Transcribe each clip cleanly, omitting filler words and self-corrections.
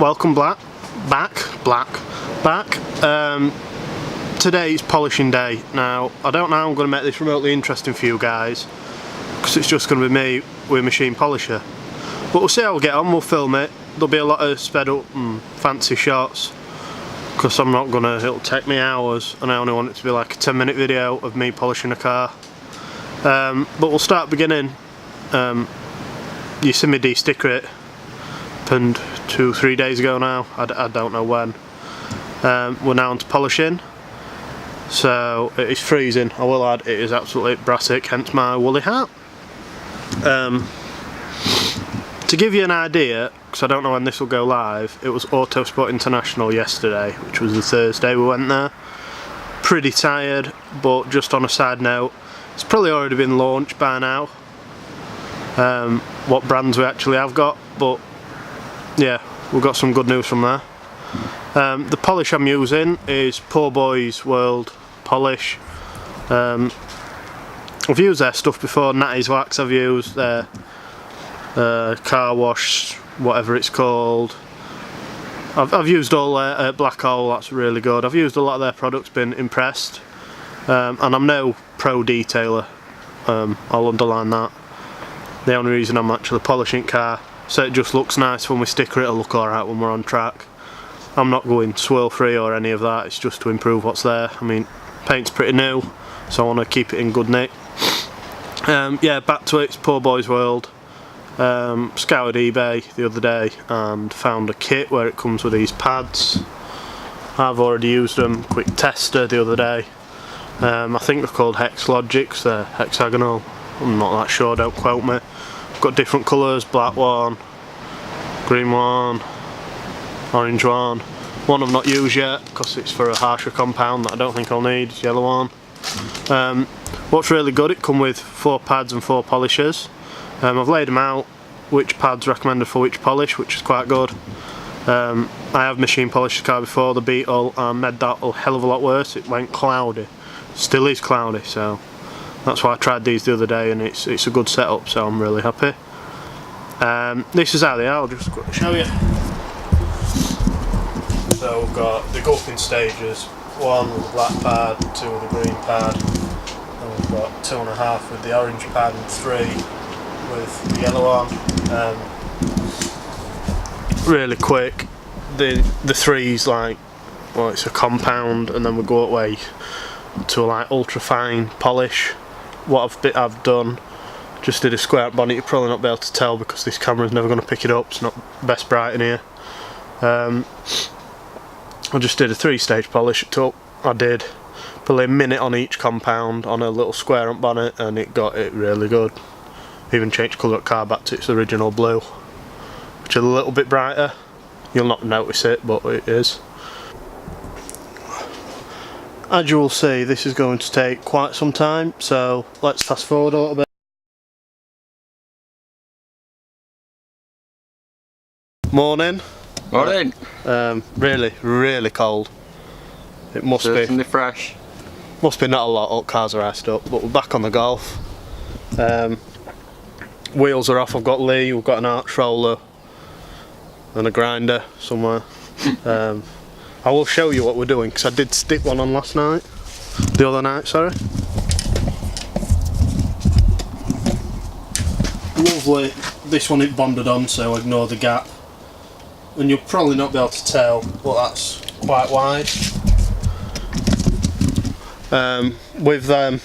Welcome back. Today's polishing day. Now, I don't know how I'm going to make this remotely interesting for you guys, because it's just going to be me with a machine polisher. But we'll see how we get on, we'll film it. There'll be a lot of sped up and fancy shots, because I'm not going to, it'll take me hours, and I only want it to be like a 10-minute video of me polishing a car. But we'll start beginning. You see me de-sticker it. Happened 2-3 days ago now, I don't know when. We're now on to polishing, so it is freezing. I will add, it is absolutely brassic, hence my woolly hat. To give you an idea, because I don't know when this will go live, it was Autosport International yesterday, which was the Thursday we went there. Pretty tired, but just on a side note, it's probably already been launched by now, what brands we actually have got, but yeah, we've got some good news from there. The polish I'm using is Poor Boys World polish. I've used their stuff before, Natty's Wax I've used, their car wash, whatever it's called. I've used all their Black Hole, that's really good. I've used a lot of their products, been impressed. And I'm no pro detailer, I'll underline that. The only reason I'm actually polishing car, so it just looks nice when we sticker it, it'll look alright when we're on track. I'm not going swirl free or any of that, it's just to improve what's there. I mean, paint's pretty new, so I want to keep it in good nick. Yeah, back to it, it's Poor Boys World. Scoured eBay the other day and found a kit where it comes with these pads. I've already used them, quick tester the other day. I think they're called Hex Logics, they're hexagonal, I'm not that sure, don't quote me. Got different colours, black one, green one, orange one. One I've not used yet because it's for a harsher compound that I don't think I'll need, yellow one. What's really good, it come with 4 pads and 4 polishers. I've laid them out, which pads recommended for which polish, which is quite good. I have machine polished the car before, the Beetle, and made that a hell of a lot worse. It went cloudy, still is cloudy, so that's why I tried these the other day, and it's a good setup, so I'm really happy. This is how they are, I'll just quickly show you. So we've got, they go up in stages, 1 with the black pad, 2 with the green pad, and we've got 2.5 with the orange pad, and 3 with the yellow one. Really quick, the 3's like, well, it's a compound, and then we go away to a like ultra fine polish. What I've done, just did a square bonnet. You'll probably not be able to tell because this camera's never going to pick it up, it's not best bright in here. I just did a 3-stage polish. I did probably a minute on each compound on a little square up bonnet, and it got it really good. Even changed colour at car back to its original blue, which is a little bit brighter. You'll not notice it, but it is. As you will see, this is going to take quite some time, so let's fast forward a little bit. Morning. Morning. Really cold. It must Certainly be fresh. Must be not a lot, all cars are iced up, but we're back on the Golf. Wheels are off, I've got Lee, we've got an arch roller and a grinder somewhere. I will show you what we're doing, because I did stick one on last night. The other night, sorry. Lovely. This one it bonded on, so ignore the gap. And you'll probably not be able to tell, but that's quite wide. With them,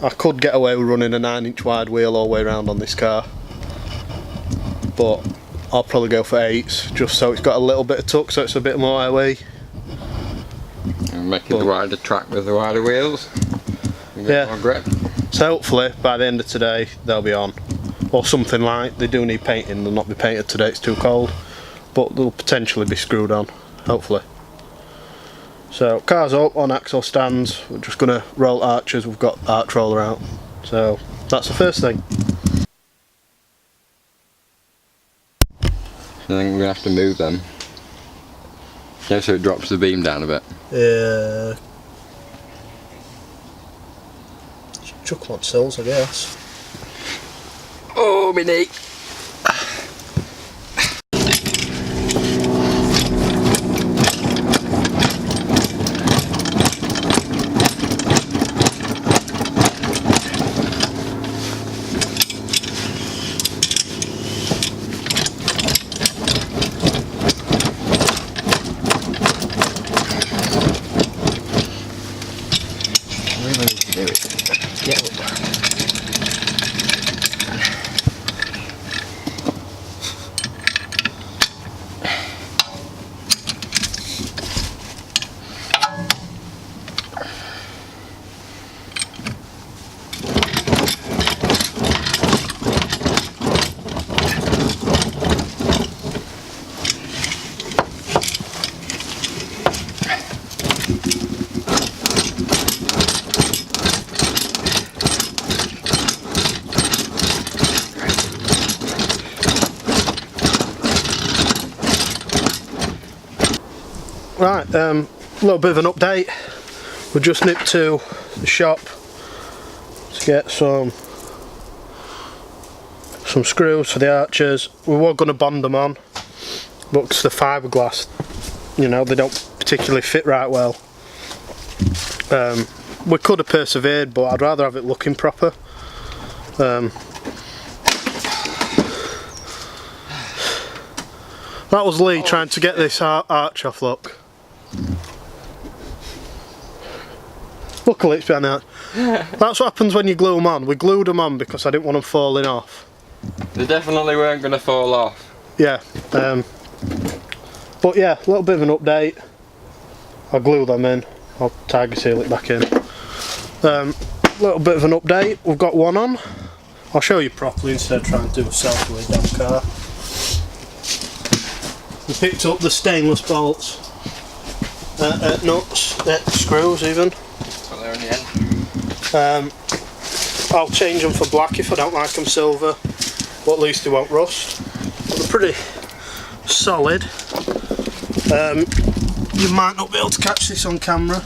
I could get away with running a 9-inch wide wheel all the way around on this car, but I'll probably go for 8s, just so it's got a little bit of tuck, so it's a bit more airway. And make it the wider track with the wider wheels. Yeah. More grip. So hopefully by the end of today they'll be on, or something like. They do need painting. They'll not be painted today. It's too cold, but they'll potentially be screwed on. Hopefully. So car's up on axle stands, we're just going to roll arches, we've got arch roller out. So that's the first thing. I think we're going to have to move them. Yeah, so it drops the beam down a bit. Yeah. Chuck them on sills, I guess. Oh, my knee! Really need to do it. Get up. Right, a little bit of an update. We just nipped to the shop to get some screws for the arches. We were going to bond them on, but because the fiberglass, you know, they don't particularly fit right well. We could have persevered, but I'd rather have it looking proper. That was Lee trying to get this arch off, look. Luckily it's behind the arch. That's what happens when you glue them on. We glued them on because I didn't want them falling off. They definitely weren't going to fall off. Yeah, but yeah, a little bit of an update. I'll glue them in, I'll tiger seal it back in. Little bit of an update, we've got one on. I'll show you properly instead of trying to do a selfie with a damn car. We picked up the stainless bolts, nuts, screws even. So they're in the end. I'll change them for black if I don't like them silver, but at least they won't rust. But they're pretty solid. You might not be able to catch this on camera,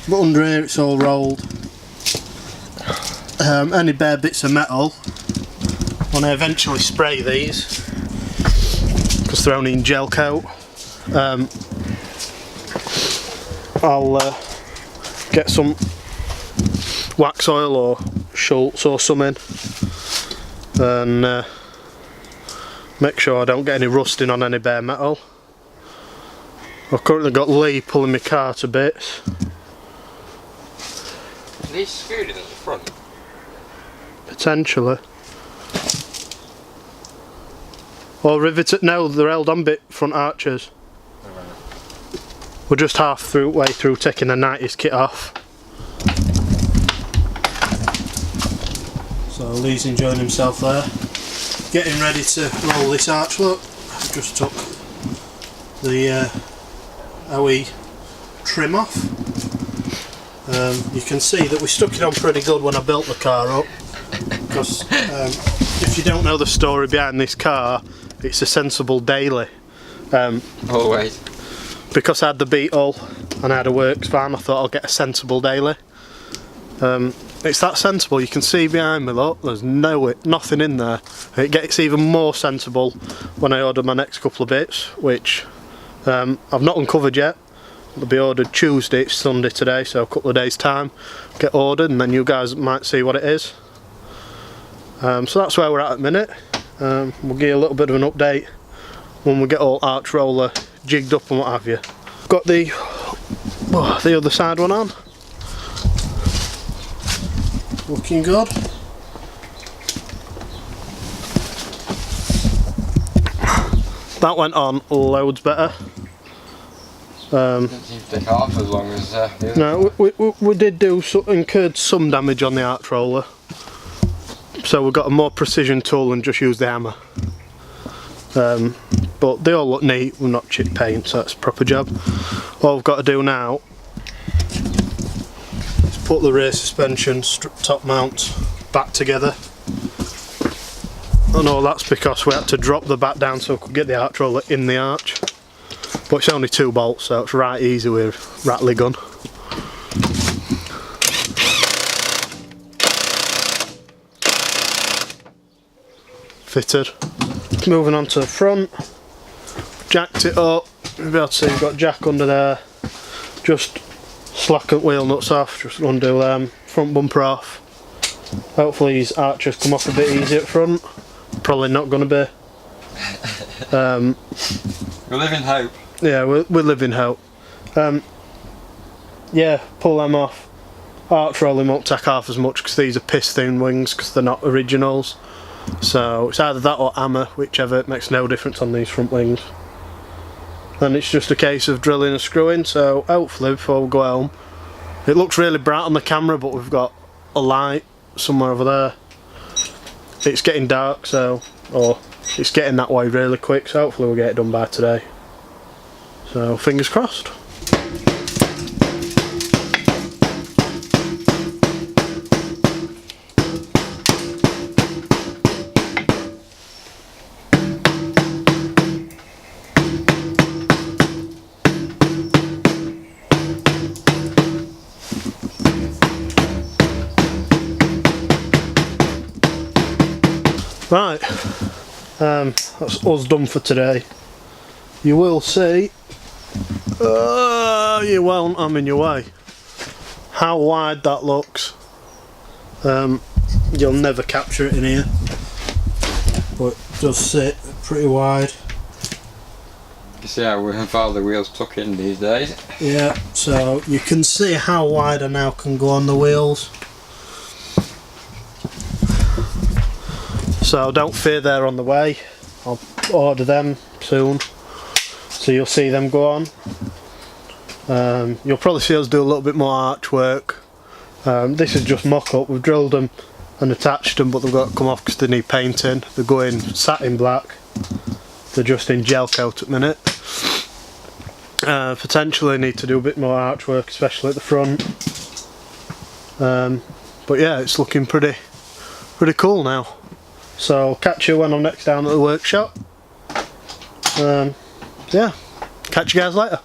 but under here it's all rolled. Any bare bits of metal, when I eventually spray these, because they're only in gel coat, I'll get some wax oil or Schultz or something and make sure I don't get any rusting on any bare metal. I've currently got Lee pulling my car to bits. Are these screwed in at the front? Potentially. Or riveted, no, they're held on bit front arches. We're just way through taking the 90s kit off. So Lee's enjoying himself there. Getting ready to roll this arch, look. Just took the OE trim off. You can see that we stuck it on pretty good when I built the car up. Because if you don't know the story behind this car, it's a sensible daily. Always. Because I had the Beetle and I had a works van, I thought I'll get a sensible daily. It's that sensible, you can see behind me, look, there's nothing in there. It gets even more sensible when I order my next couple of bits, which I've not uncovered yet. They'll be ordered Tuesday, it's Sunday today, so a couple of days time, get ordered and then you guys might see what it is. So that's where we're at the minute. We'll give you a little bit of an update when we get all arch roller jigged up and what have you. Got the other side one on. Looking good. That went on loads better. Didn't seem to take half as long as the other. No, we did incurred some damage on the arch roller. So we've got a more precision tool and just use the hammer. But but they all look neat. We're not chip paint, so that's a proper job. All we've got to do now is put the rear suspension top mount back together. And all that's because we had to drop the back down so we could get the arch roller in the arch. But it's only 2 bolts, so it's right easy with a rattly gun. Fitted. Moving on to the front, jacked it up. You'll be able to see we've got jack under there. Just slacken wheel nuts off, just undo them. Front bumper off. Hopefully these arches come off a bit easy at front. Probably not going to be. We live in hope. Yeah, we live in hope. Yeah, pull them off. Arch rolling won't take half as much because these are piston wings because they're not originals. So it's either that or hammer, whichever. It makes no difference on these front wings. Then it's just a case of drilling and screwing. So hopefully before we go home, it looks really bright on the camera, but we've got a light somewhere over there. It's getting dark, so it's getting that way really quick. So hopefully we'll get it done by today. So fingers crossed. Right, that's us done for today. You will see, you won't, I'm in your way, how wide that looks. You'll never capture it in here, but it does sit pretty wide. You see how far the wheels tuck in these days? Yeah, so you can see how wide I now can go on the wheels. So don't fear they're on the way. I'll order them soon, so you'll see them go on. You'll probably see us do a little bit more arch work. This is just mock-up. We've drilled them and attached them, but they've got to come off because they need painting. They're going satin black. They're just in gel coat at the minute. Potentially need to do a bit more arch work, especially at the front. But yeah, it's looking pretty cool now. So catch you when I'm next down at the workshop. Yeah, catch you guys later.